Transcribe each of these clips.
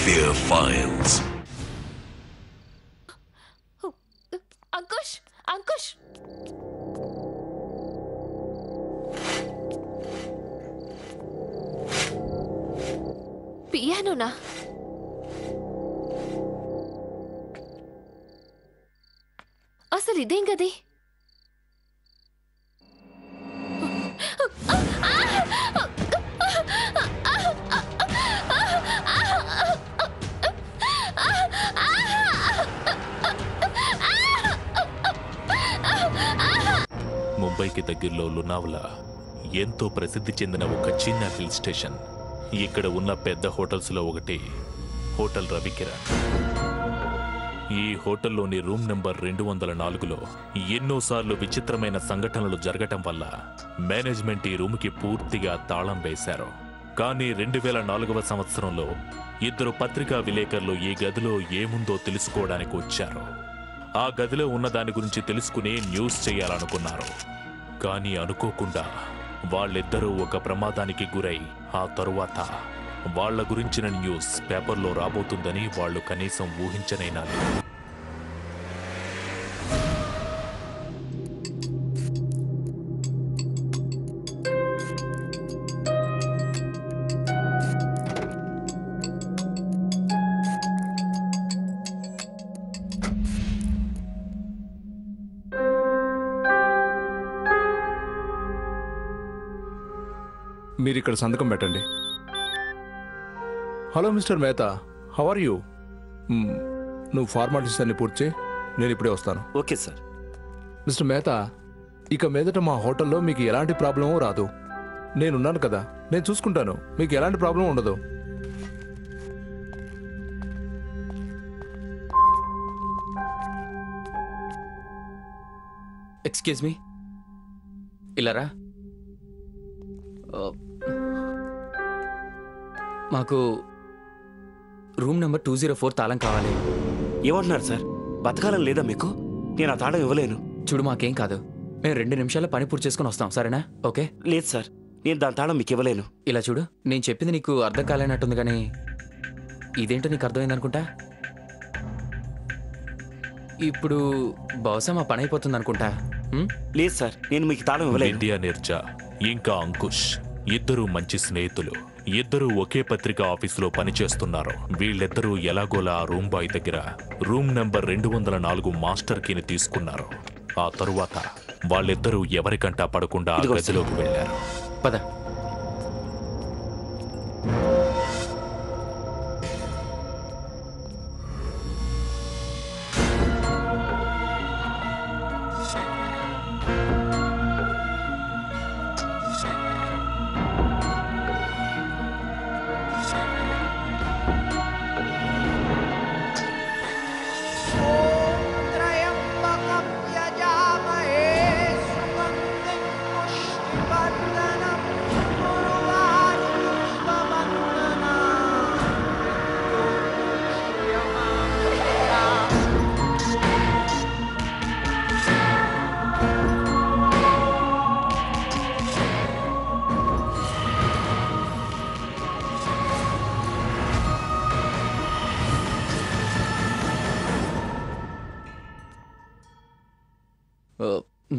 Fear Files. Ankush Ankush పియానోనా? అసలు ఇదేం గది? ముంబైకి దగ్గరలో లునావలా ఎంతో ప్రసిద్ధి చెందిన ఒక చిన్న హిల్ స్టేషన్. ఇక్కడ ఉన్న పెద్ద హోటల్స్లో ఒకటి హోటల్ రవికిరణ్. ఈ హోటల్లోని రూమ్ నెంబర్ 204లో ఎన్నోసార్లు విచిత్రమైన సంఘటనలు జరగటం వల్ల మేనేజ్మెంట్ ఈ రూమ్కి పూర్తిగా తాళం వేశారు. కానీ 2004వ సంవత్సరంలో 2 పత్రికా విలేకరులు ఈ గదిలో ఏముందో తెలుసుకోవడానికి వచ్చారు. ఆ గదిలో ఉన్న దాని గురించి తెలుసుకుని న్యూస్ చేయాలనుకున్నారు. కానీ అనుకోకుండా వాళ్ళిద్దరూ ఒక ప్రమాదానికి గురై ఆ తరువాత వాళ్ల గురించిన న్యూస్ పేపర్లో రాబోతుందని వాళ్ళు కనీసం ఊహించనైనా లేదు. మీరు ఇక్కడ సంతకం పెట్టండి. Hello mister Mehta, how are you? నువ్వు ఫార్మాలిటీస్ అన్ని పూర్తి చేయి, నేను ఇప్పుడే వస్తాను. Okay sir. మిస్టర్ మేతా, ఇక మీదట మా హోటల్లో మీకు ఎలాంటి ప్రాబ్లమూ రాదు. నేనున్నాను కదా, నేను చూసుకుంటాను. మీకు ఎలాంటి ప్రాబ్లం ఉండదు. ఎక్స్క్యూజ్ మీ, ఇలారా. మాకు రూమ్ నెంబర్ 204 తాళం కావాలి. ఏమంటున్నారు సార్? బతకాలం లేదా మీకు? నేను ఆ తాళం ఇవ్వలేను. చూడు, మాకేం కాదు, మేము 2 నిమిషాల్లో పని పూర్తి చేసుకుని వస్తాం, సరేనా? ఓకే. లేదు సార్, నేను దాని తాళం మీకు ఇవ్వలేను. ఇలా చూడు, నేను చెప్పింది నీకు అర్థం కాలేనట్టుంది, కానీ ఇదేంటో నీకు అర్థమైంది అనుకుంటా. ఇప్పుడు బహుశా మా పని అయిపోతుంది అనుకుంటా. లేదు సార్, నేను మీకు తాళం ఇవ్వలేను. విద్యా నిర్జా ఇంకా అంకుష్ ఇద్దరూ మంచి స్నేహితులు. ఇద్దరూ ఒకే పత్రికా ఆఫీసులో పనిచేస్తున్నారు. వీళ్ళిద్దరూ ఎలాగోలా ఆ రూమ్ బాయ్ దగ్గర రూమ్ నెంబర్ 204 మాస్టర్ కీని తీసుకున్నారు. ఆ తరువాత వాళ్ళిద్దరూ ఎవరికంటా పడకుండా ఆ గదిలోకి వెళ్లారు. పద.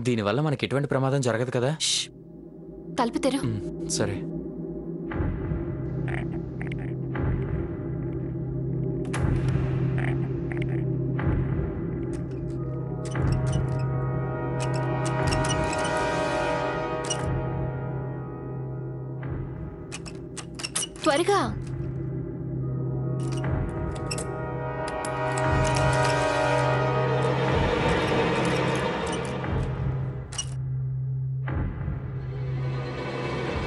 దీనివల్ల మనకి ఎటువంటి ప్రమాదం జరగదు కదా? తలుపు తెరు. సరే. త్వరగా.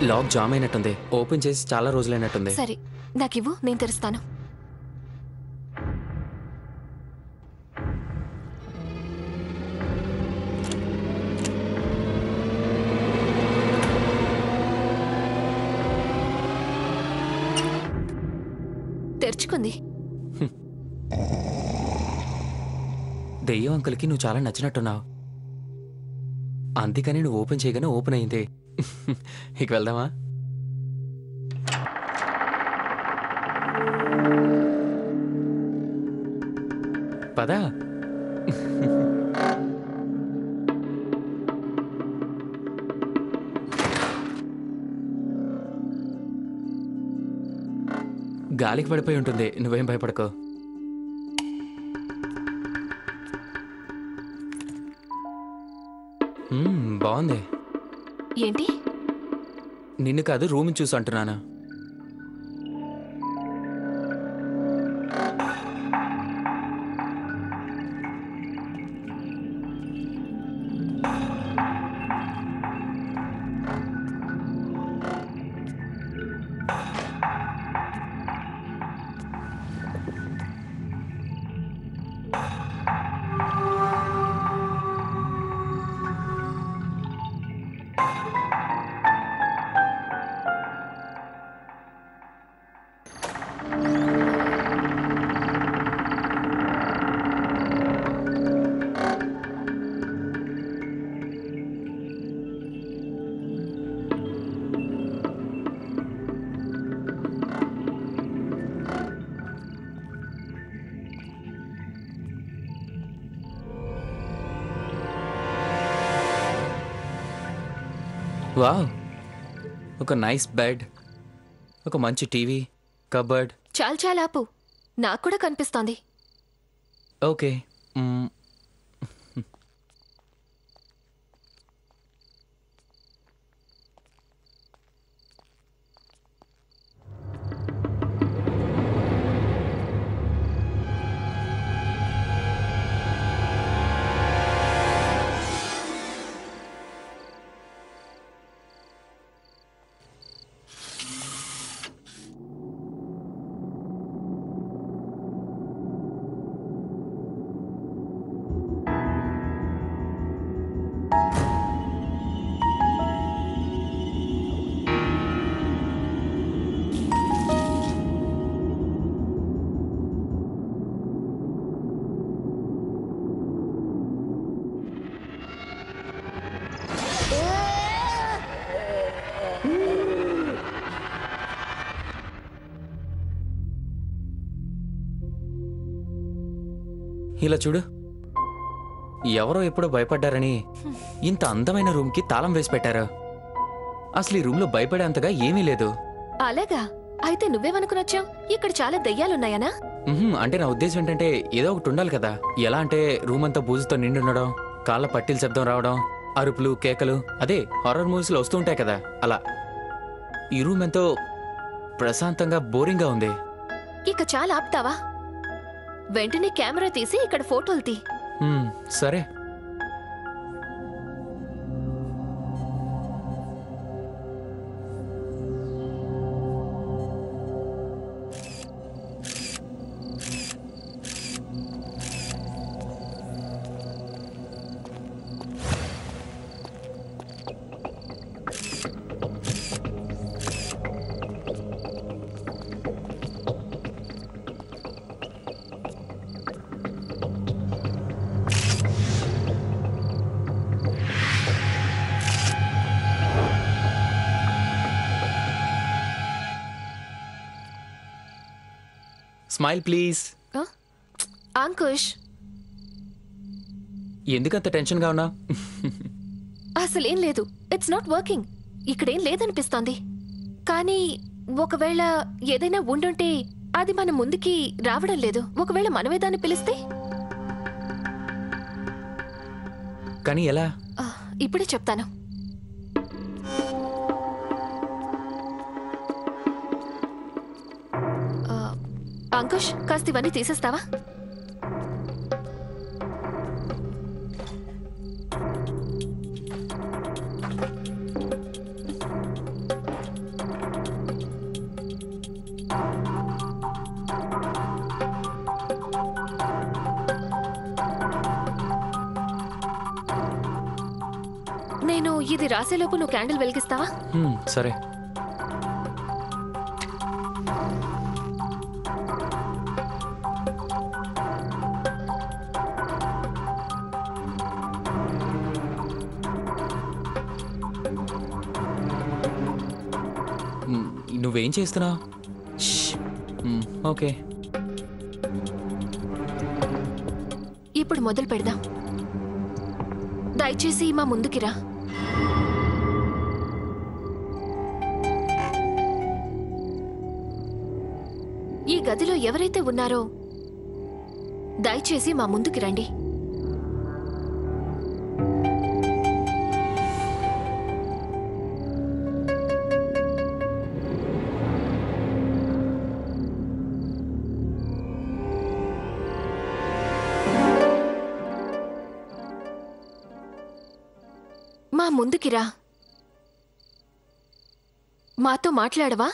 లాక్ జామ్ అయినట్టుంది. ఓపెన్ చేసి చాలా రోజులైనట్టుంది. సరే, నాకివ్వు, నేను తెరుస్తాను. తెరుచుకుంది. దెయ్యం అంకుల్కి నువ్వు చాలా నచ్చినట్టున్నావు, అందుకని నువ్వు ఓపెన్ చేయగానే ఓపెన్ అయింది. ఇక వెళ్దామా? పదా. గాలికి పడిపోయి ఉంటుంది, నువ్వేం భయపడకో. బాగుంది. ఏంటి? నిన్ను కాదు, రూమ్ చూసి అంటున్నాను. వావ్, ఒక నైస్ బెడ్, ఒక మంచి టీవీ, కబర్డ్. చాలు చాలు ఆపు, నాకు కూడా కనిపిస్తోంది. ఓకే. ఇలా చూడు, ఎవరో ఎప్పుడో భయపడ్డారని ఇంత అందమైన రూమ్కి తాళం వేసి పెట్టారు. అసలు ఈ రూమ్లో భయపడేంతగా ఏమీ లేదు. అలాగా? అయితే నువ్వేమనుకునొచ్చావు? ఇక్కడ చాలా దయ్యాలున్నాయనా? అంటే నా ఉద్దేశం ఏంటంటే ఏదో ఒకటి ఉండాలి కదా. ఎలా అంటే రూమ్ అంతా బూజుతో నిండి ఉండడం, కాళ్ళ పట్టీల శబ్దం రావడం, అరుపులు కేకలు, అదే హారర్ మూవీస్లో వస్తూ ఉంటాయి కదా, అలా. ఈ రూమ్ ఎంతో ప్రశాంతంగా బోరింగ్గా ఉంది. ఇక చాలా ఆపుతావా? వెంటనే కెమెరా తీసి ఇక్కడ ఫోటోలు తీ. సరే. Smile please. అంకుష్, ఎందుకంత టెన్షన్గా ఉన్నా? అసలేం లేదు. It's not working. ఇక్కడేం లేదనిపిస్తోంది. కానీ ఒకవేళ ఏదైనా ఉండుంటే అది మన ముందుకి రావడం లేదు. ఒకవేళ మనమే దాన్ని పిలిస్తే? కానీ ఎలా? ఇప్పుడే చెప్తాను. అంకుష్, కాస్త ఇవన్నీ తీసేస్తావా? నేను ఇది రాసేలోపు నువ్వు క్యాండిల్ వెలిగిస్తావా? సరే. నువ్వేం చేస్తున్నావు? ఓకే. ఇప్పుడు మొదలు పెడదాం. దయచేసి మా ముందుకి రా. ఈ గదిలో ఎవరైతే ఉన్నారో దయచేసి మా ముందుకి రండి. మా ముందుకి రా. మాతో మాట్లాడవా?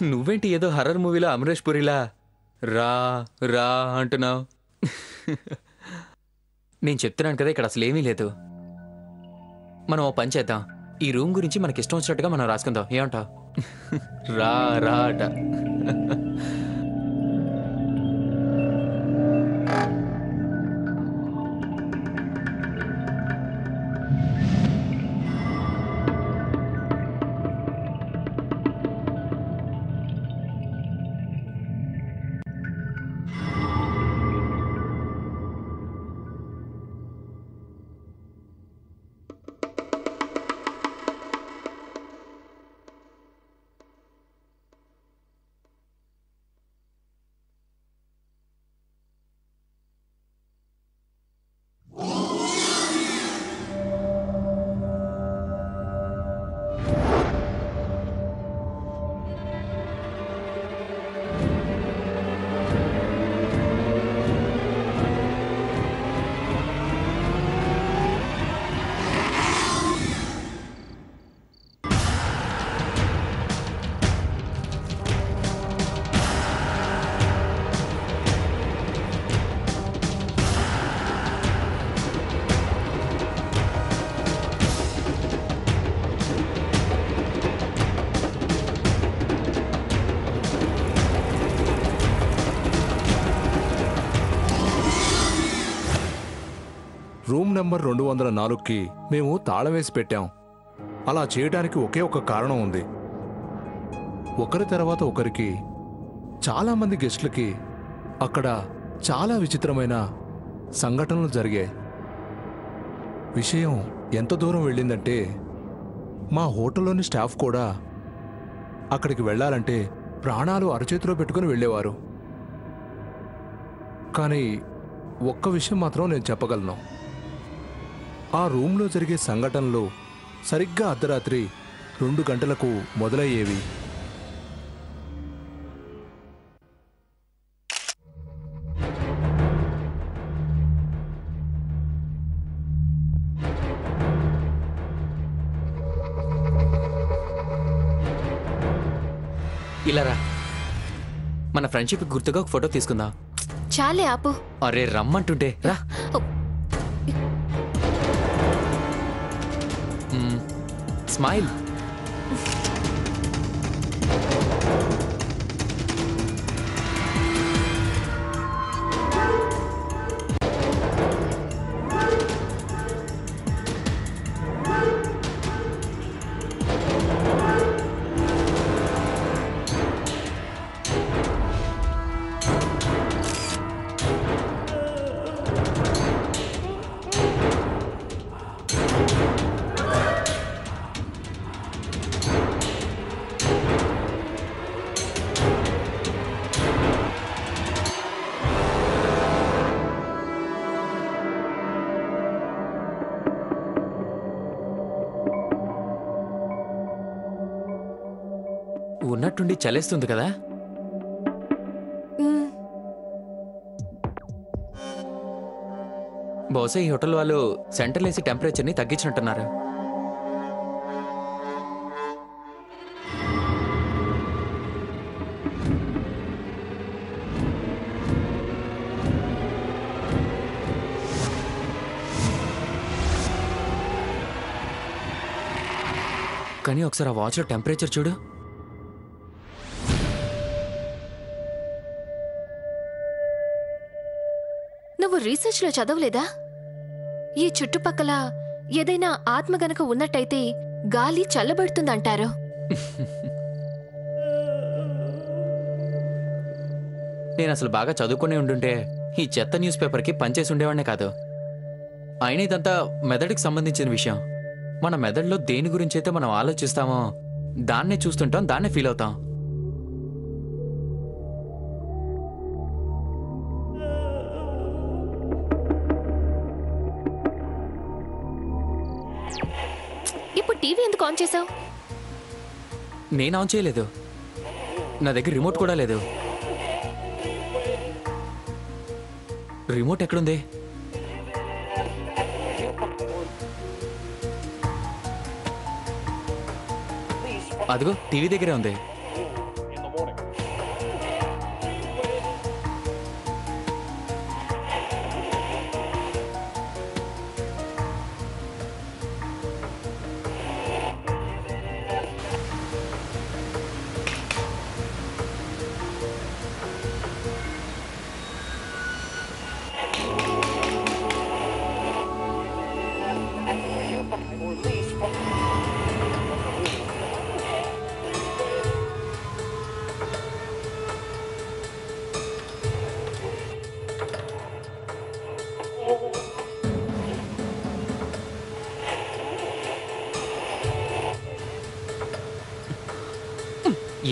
నువ్వేంటి ఏదో హర్రర్ మూవీలో అమరేష్ పురిలా రా రా అంటున్నావు? నేను చెప్తున్నాను కదా, ఇక్కడ అసలు ఏమీ లేదు. మనం ఓ పని చేద్దాం, ఈ రూమ్ గురించి మనకి ఇష్టం వచ్చినట్టుగా మనం రాసుకుందాం. ఏమంటావు? రా రా అట. రూమ్ నెంబర్ 204కి మేము తాళం వేసి పెట్టాం. అలా చేయడానికి ఒకే ఒక కారణం ఉంది. ఒకరి తర్వాత ఒకరికి చాలామంది గెస్టులకి అక్కడ చాలా విచిత్రమైన సంఘటనలు జరిగాయి. విషయం ఎంత దూరం వెళ్ళిందంటే మా హోటల్లోని స్టాఫ్ కూడా అక్కడికి వెళ్ళాలంటే ప్రాణాలు అరచేతిలో పెట్టుకుని వెళ్ళేవారు. కానీ ఒక్క విషయం మాత్రం నేను చెప్పగలను. ఆ రూమ్లో జరిగే సంఘటనలు సరిగ్గా అర్ధరాత్రి 2 గంటలకు మొదలయ్యేవి. ఇలా రా, మన ఫ్రెండ్షిప్ గుర్తుగా ఒక ఫోటో తీసుకుందాం. చాలే ఆపు. అరే రమ్మంటుంటే రా. స్మైల్. ఉన్నట్టుండి చలేస్తుంది కదా. బహుశా ఈ హోటల్ వాళ్ళు సెంట్రల్ ఏసీ టెంపరేచర్ని తగ్గించినట్టున్నారు. కానీ ఒకసారి ఆ వాచ్లో టెంపరేచర్ చూడు. రీసెర్చ్లో చదవలేదా? ఈ చుట్టుపక్కల ఏదైనా ఆత్మ గనక ఉన్నట్టయితే గాలి చల్లబడుతుందంటారు. నేను అసలు బాగా చదువుకునే ఉండుంటే ఈ చెత్త న్యూస్ పేపర్కి పనిచేసి ఉండేవాడినే కాదు. అయినా ఇదంతా మెదడుకి సంబంధించిన విషయం. మన మెదడులో దేని గురించి అయితే మనం ఆలోచిస్తామో దాన్నే చూస్తుంటాం, దాన్నే ఫీల్ అవుతాం. ఇప్పుడు టీవీ ఎందుకు ఆన్ చేసావు? నేను ఆన్ చేయలేదు. నా దగ్గర రిమోట్ కూడా లేదు. రిమోట్ ఎక్కడుంది? అదిగో టీవీ దగ్గరే ఉంది.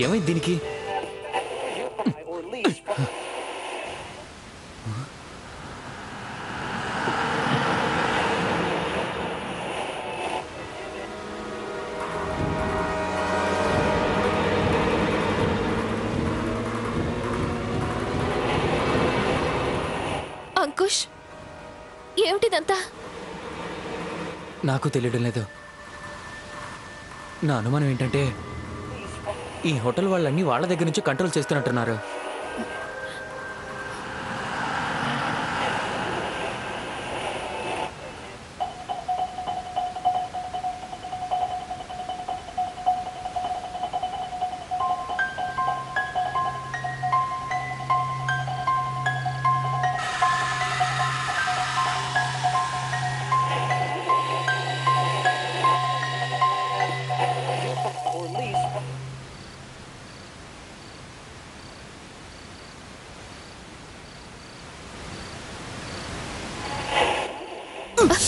ఏమైంది దీనికి? అంకుష్, ఏమిటిదంతా? నాకు తెలియడం లేదు. నా అనుమానం ఏంటంటే ఈ హోటల్ వాళ్ళన్నీ వాళ్ళ దగ్గర నుంచి కంట్రోల్ చేస్తున్నట్టున్నారు.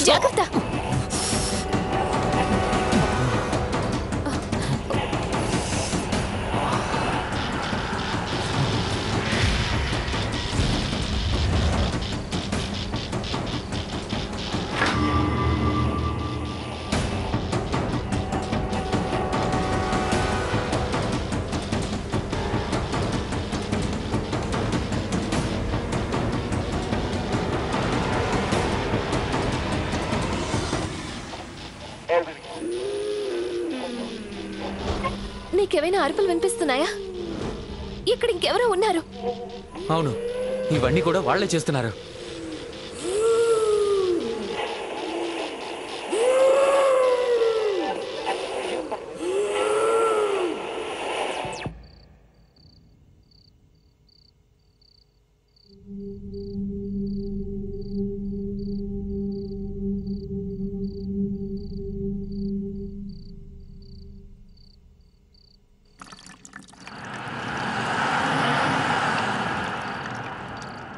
జాగ్రత్త. నీకేమైనా అరుపులు వినిపిస్తున్నాయా? ఇక్కడ ఇంకెవరో ఉన్నారు. అవును, ఇవన్నీ కూడా వాళ్లే చేస్తున్నారు.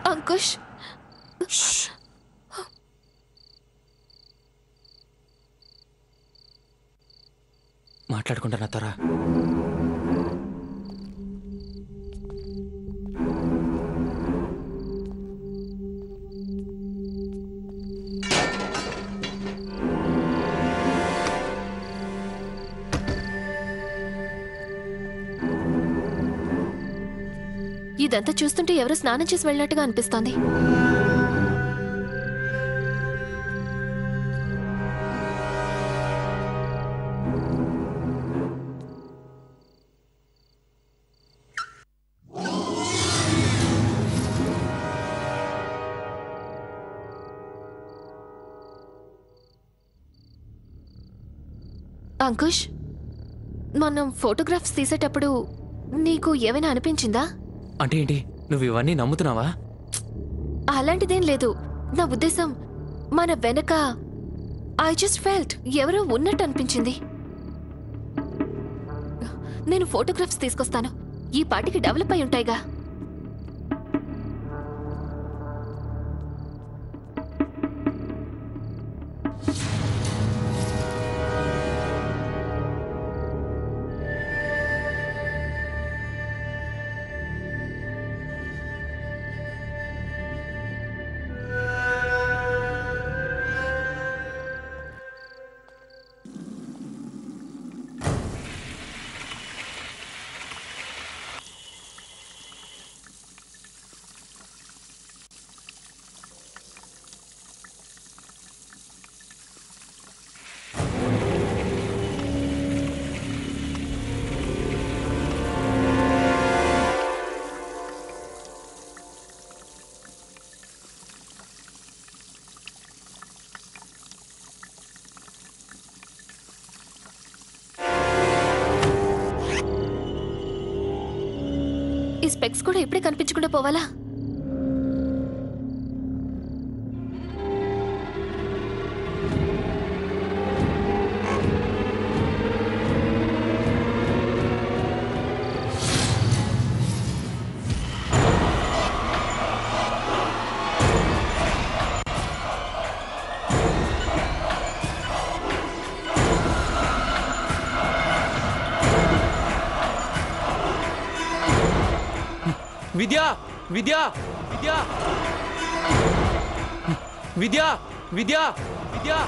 అంకుష్, మాట్లాడకుండా నా తరా. ఇదంతా చూస్తుంటే ఎవరో స్నానం చేసి వెళ్ళినట్టుగా అనిపిస్తోంది. అంకుష్, మనం ఫోటోగ్రాఫ్స్ తీసేటప్పుడు నీకు ఏమైనా అనిపించిందా? అంటే ఏంటి, నువ్వు ఇవన్నీ నమ్ముతున్నావా? అలాంటిదేం లేదు. నా ఉద్దేశం మన వెనక ఐ జస్ట్ ఫెల్ట్ ఎవరో ఉన్నట్టు అనిపించింది. నేను ఫోటోగ్రాఫ్స్ తీసుకొస్తాను. ఈ పాటికి డెవలప్ అయి ఉంటాయిగా. ఈ స్పెక్స్ కూడా ఇప్పుడే కనిపించకుండా పోవాలా? విద్యా విద్యా విద్యా విద్యా విద్యా విద్యా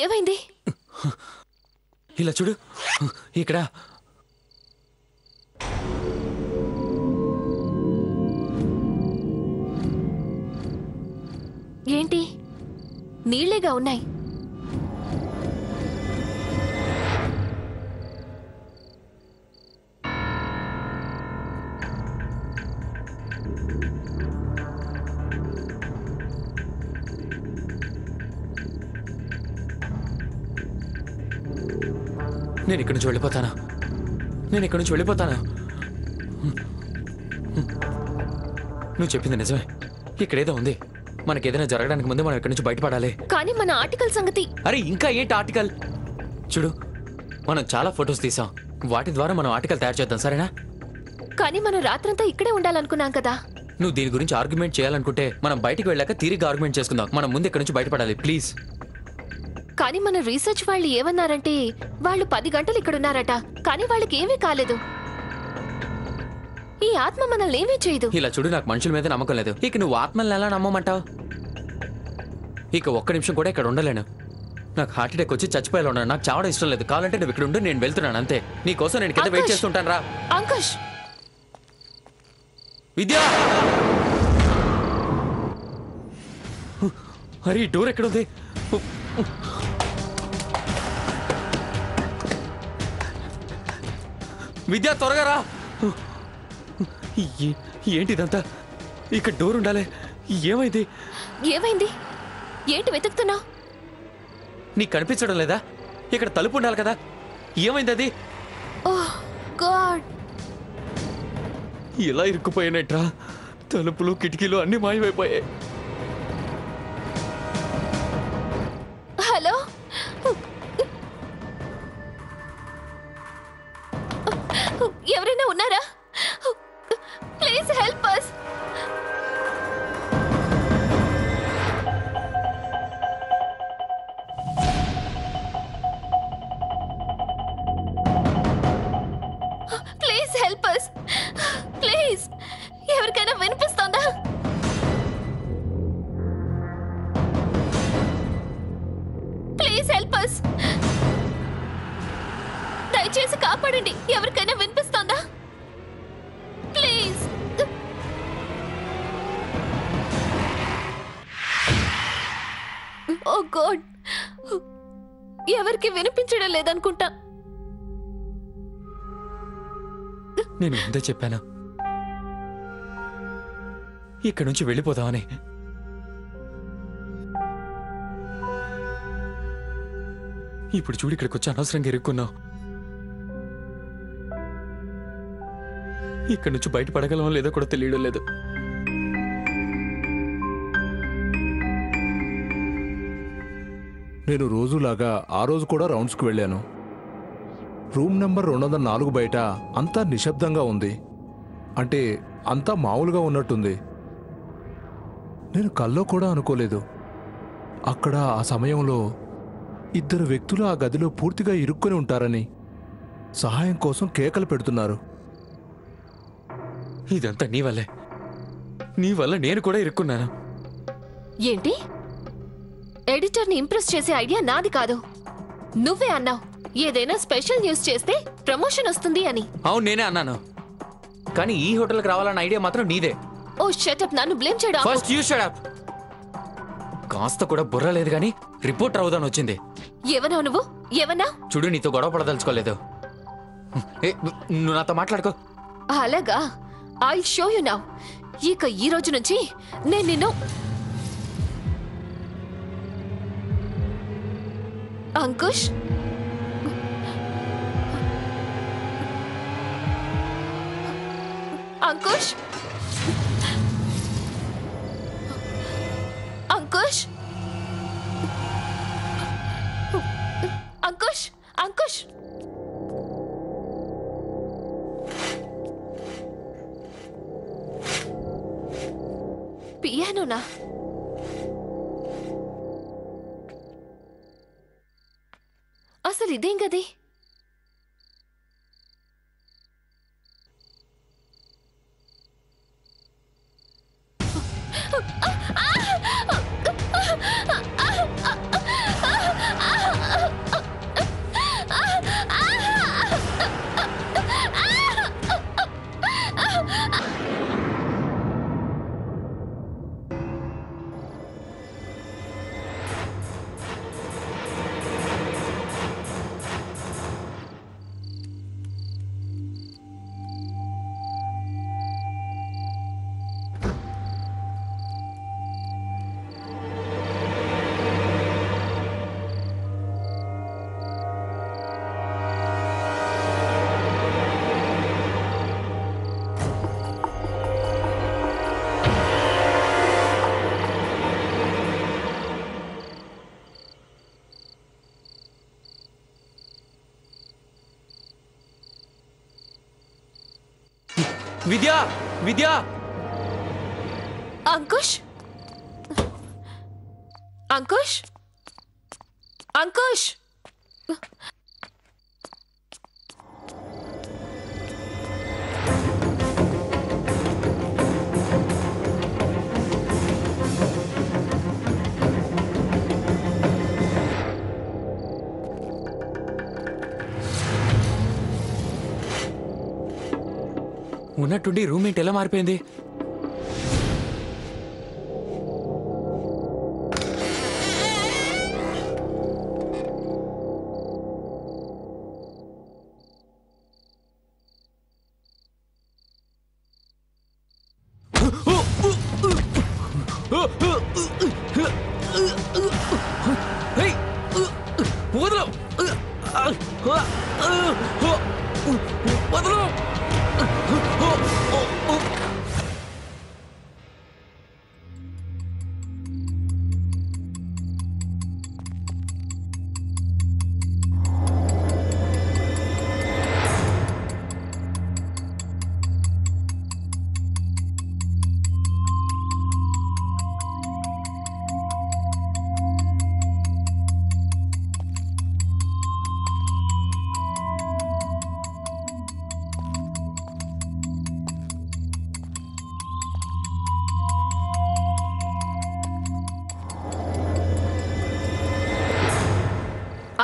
ఏమైంది? ఇలా చూడు, ఇక్కడ ఏంటి? నీళ్లేగా ఉన్నాయి. నేను ఇక్కడి నుంచి వెళ్ళిపోతాను. నువ్వు చెప్పింది నిజమే. ఇక్కడేదో ఉంది. మనకేదైనా జరగడానికి ముందే మనం ఇక్కడి నుంచి బయటపడాలి. కానీ మన ఆర్టికల్ సంగతి? అరే ఇంకా ఏంటి ఆర్టికల్? చూడు, మనం చాలా ఫొటోస్ తీసాం. వాటి ద్వారా మనం ఆర్టికల్ తయారు చేద్దాం, సరేనా? కానీ మనం రాత్రంతా ఇక్కడే ఉండాలనుకున్నాం కదా. నువ్వు దీని గురించి ఆర్గ్యుమెంట్ చేయాలనుకుంటే మనం బయటికి వెళ్ళాక తిరిగి ఆర్గ్యుమెంట్ చేసుకుందాం. మనం ముందు ఇక్కడి నుంచి బయటపడాలి, ప్లీజ్. కానీ మన రీసెర్చ్ వాళ్ళు ఏమన్నారంటే వాళ్ళు 10 గంటలు ఇక్కడున్నారట. కానీ వాళ్ళకి ఏమీ కాలేదు. ఈ ఆత్మ మనల్ని ఏమీ చేయదు. ఇలా చూడు, నాకు మనుషుల మీద నమ్మకం లేదు. ఇక నువ్వు ఆత్మల్ని ఎలా నమ్మమంటావు? ఇక ఒక్క నిమిషం కూడా ఇక్కడ ఉండలేను. నాకు హార్ట్ అటాక్ వచ్చి చచ్చిపోయేలా ఉన్నాను. నాకు చావడం ఇష్టం లేదు. కావాలంటే నువ్వు ఇక్కడ ఉండు, నేను వెళ్తున్నాను అంతే. నీ కోసం నేను కింద వెయిట్ చేస్తుంటాను రా. అంకుష్, విద్యా! అరే ఈ డోర్ ఎక్కడుంది? విద్యా, త్వరగా రా. ఏంటిదంతా? ఇక్కడ డోర్ ఉండాలి. ఏమైంది? ఏంటి వెతుకుతున్నావు? నీకు కనిపించడం లేదా? ఇక్కడ తలుపు ఉండాలి కదా. ఏమైంది అది? ఓహ్ గాడ్, ఎలా ఇరుక్కుపోయానట్రా? తలుపులు కిటికీలు అన్ని మాయమైపోయాయి. హలో, ఎవరైనా ఉన్నారా? Please help us. Please help us. Please, ఎవరికైనా వినిపిస్తోందా? Please help us. దయచేసి కాపాడండి. ఎవరికైనా వినిపిస్తోందా? ప్లీజ్. ఓ గాడ్, ఎవరికి వినిపించడం లేదనుకుంటా. నేను ముందే చెప్పాను ఇక్కడి నుంచి వెళ్ళిపోదామని. ఇప్పుడు చూడు, ఇక్కడికి వచ్చి అనవసరంగా ఇరుక్కున్నావు. ఇక్కడి నుంచి బయటపడగలమో లేదో కూడా తెలియడం లేదు. నేను రోజులాగా ఆ రోజు కూడా రౌండ్స్కి వెళ్ళాను. రూమ్ నెంబర్ 204 బయట అంతా నిశ్శబ్దంగా ఉంది. అంటే అంతా మామూలుగా ఉన్నట్టుంది. నేను కల్లో కూడా అనుకోలేదు అక్కడ ఆ సమయంలో 2 వ్యక్తులు ఆ గదిలో పూర్తిగా ఇరుక్కొని ఉంటారని. సహాయం కోసం కేకలు పెడుతున్నారు. ఇదంతా నీ వల్లే. నీ వల్ల నేను కూడా ఇరుక్కున్నాను. ఏంటి? ఎడిటర్ని ఇంప్రెస్ చేసే ఐడియా నాది కాదు. నువ్వే అన్నావు ఏదైనా స్పెషల్ న్యూస్ చేస్తే ప్రమోషన్ వస్తుంది అని. అవును, నేనే అన్నాను. కానీ ఈ హోటల్కి రావాలన్న ఐడియా మాత్రం నీదే. ఓ షటప్, నన్ను బ్లేమ్ చేయడం ఆపు. First you shut up. కాస్త కూడా బుర్ర లేదు కానీ రిపోర్టర్ అవుదాని వచ్చింది. ఏమన్నావు నువ్వు? ఏమన్నా? చూడు, నీతో గొడవ పడదలుచుకోలేదు. నువ్వు నాతో మాట్లాడుకో. అలాగా? I show you now. ఇక ఈ రోజు నుంచి నేను నిన్ను అంకుష్ అంకుష్ అంకుష్ అంకుష్ అంకుష్ పియానోనా? అసలు ఇదేం గది? విద్యా, విద్యా! అంకుష్ అంకుష్ అంకుష్ ఉన్నట్టుండి రూమ్మేట్ ఎలా మారిపోయింది?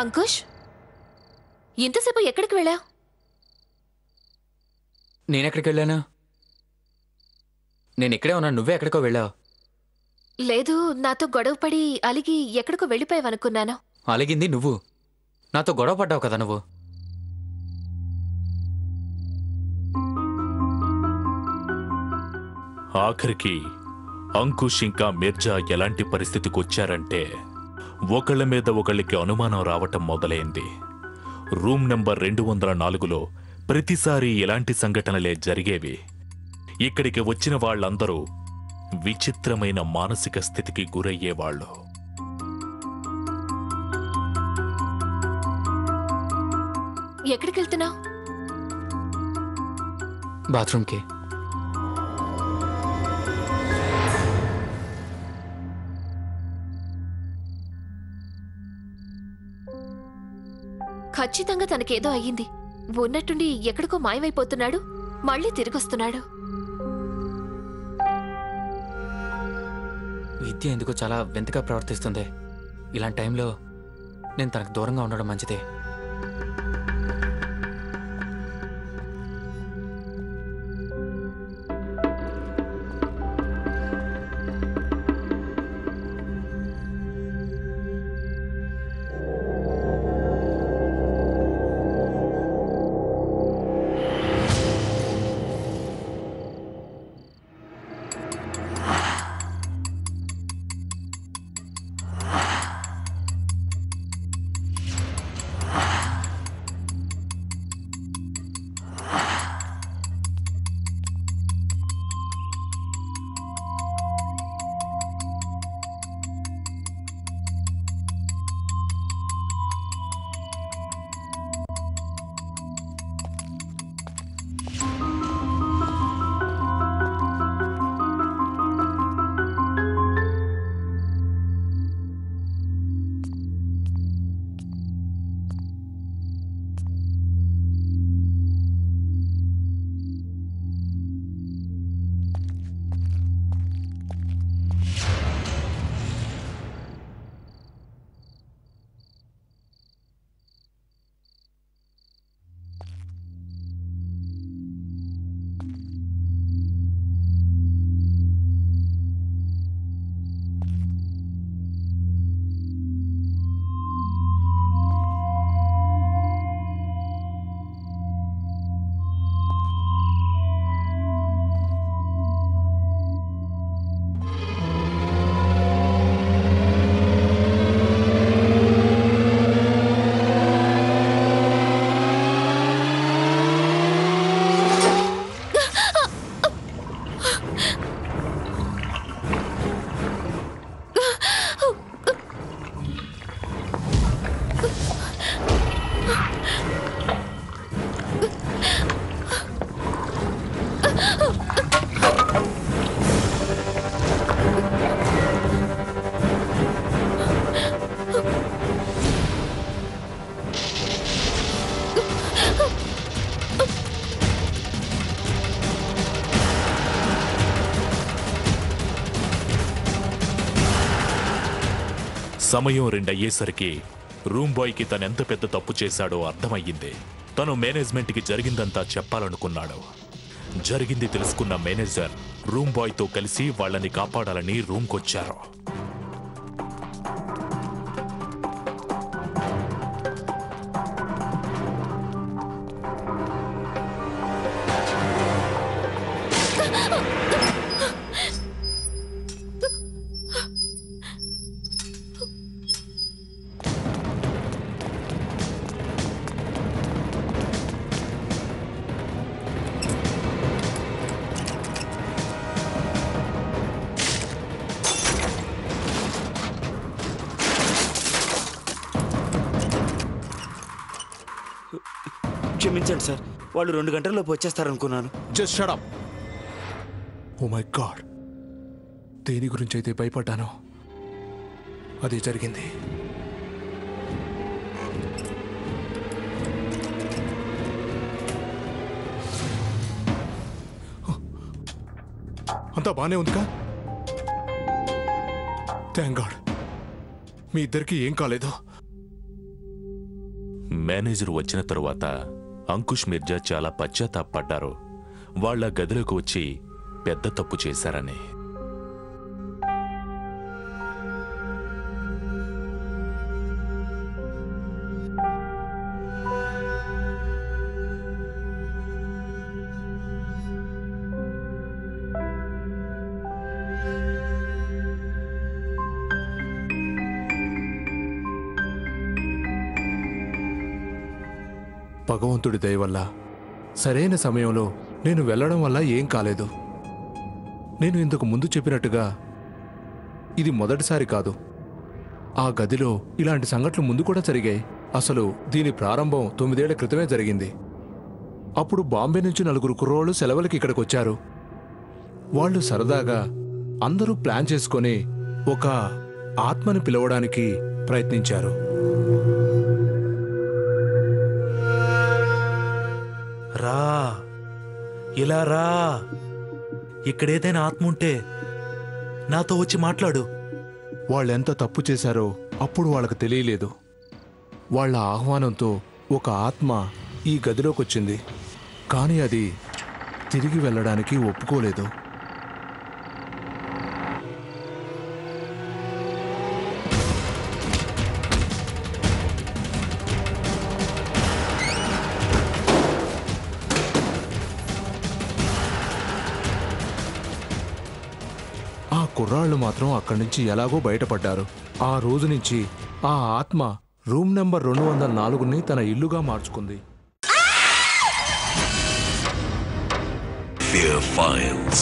అంకుష్, ఇంతసేపు ఎక్కడికి వెళ్ళా? నేనెక్కడికి వెళ్ళాను? నేను ఇక్కడే ఉన్నాను. నువ్వే ఎక్కడికో వెళ్ళావు. లేదు, నాతో గొడవపడి అలిగి ఎక్కడికో వెళ్ళిపోయావనుకున్నాను. అలిగింది నువ్వు. నాతో గొడవ పడ్డావు కదా నువ్వు. ఆఖరికి అంకుష్ ఇంకా మిర్జా ఎలాంటి పరిస్థితికి వచ్చారంటే ఒకళ్ళ మీద ఒకళ్ళకి అనుమానం రావటం మొదలైంది. రూమ్ నెంబర్ 204లో ప్రతిసారి ఇలాంటి సంఘటనలే జరిగేవి. ఇక్కడికి వచ్చిన వాళ్ళందరూ విచిత్రమైన మానసిక స్థితికి గురయ్యేవాళ్ళు. ఎక్కడికి వెళ్తున్నావు? బాత్రూమ్కి. ఖచ్చితంగా తనకేదో అయ్యింది. ఉన్నట్టుండి ఎక్కడికో మాయమైపోతున్నాడు, మళ్ళీ తిరిగొస్తున్నాడు. విద్య ఎందుకో చాలా వింతగా ప్రవర్తిస్తుంది. ఇలాంటి టైంలో నేను తనకు దూరంగా ఉండడం మంచిదే. సమయం 2 అయ్యేసరికి రూమ్ బాయ్కి తనెంత పెద్ద తప్పు చేశాడో అర్థమయ్యింది. తను మేనేజ్మెంట్కి జరిగిందంతా చెప్పాలనుకున్నాడు. జరిగింది తెలుసుకున్న మేనేజర్ రూమ్ బాయ్తో కలిసి వాళ్ళని కాపాడాలని రూమ్కొచ్చారు. క్షమించండి సార్, వాళ్ళు 2 గంటల్లోపు వచ్చేస్తారనుకున్నాను. Just shut up. Oh my God, దేని గురించి అయితే భయపడ్డానో అది జరిగింది. అంతా బానే ఉందిగా? థ్యాంక్ గాడ్, మీ ఇద్దరికి ఏం కాలేదు. మేనేజర్ వచ్చిన తరువాత అంకుష్ మిర్జా చాలా పశ్చాత్తాపడ్డారు. వాళ్ళ గదిలోకి వచ్చి పెద్ద తప్పు చేశారని. భగవంతుడి దయ వల్ల సరైన సమయంలో నేను వెళ్ళడం వల్ల ఏం కాలేదు. నేను ఇంతకు ముందు చెప్పినట్టుగా ఇది మొదటిసారి కాదు. ఆ గదిలో ఇలాంటి సంఘటనలు ముందు కూడా జరిగాయి. అసలు దీని ప్రారంభం 9 ఏళ్ల క్రితమే జరిగింది. అప్పుడు బాంబే నుంచి 4 కుర్రోళ్ళు సెలవులకి ఇక్కడికొచ్చారు. వాళ్ళు సరదాగా అందరూ ప్లాన్ చేసుకొని ఒక ఆత్మని పిలవడానికి ప్రయత్నించారు. రా, ఇలా రా. ఇక్కడేదైనా ఆత్మ ఉంటే నాతో వచ్చి మాట్లాడు. వాళ్ళెంత తప్పు చేశారో అప్పుడు వాళ్ళకు తెలియలేదు. వాళ్ళ ఆహ్వానంతో ఒక ఆత్మ ఈ గదిలోకొచ్చింది. కానీ అది తిరిగి వెళ్ళడానికి ఒప్పుకోలేదు. ఆ కుర్రాళ్ళు మాత్రం అక్కడి నుంచి ఎలాగో బయటపడ్డారు. ఆ రోజు నుంచి ఆ ఆత్మ రూమ్ నెంబర్ 204ని తన ఇల్లుగా మార్చుకుంది. Fear Files.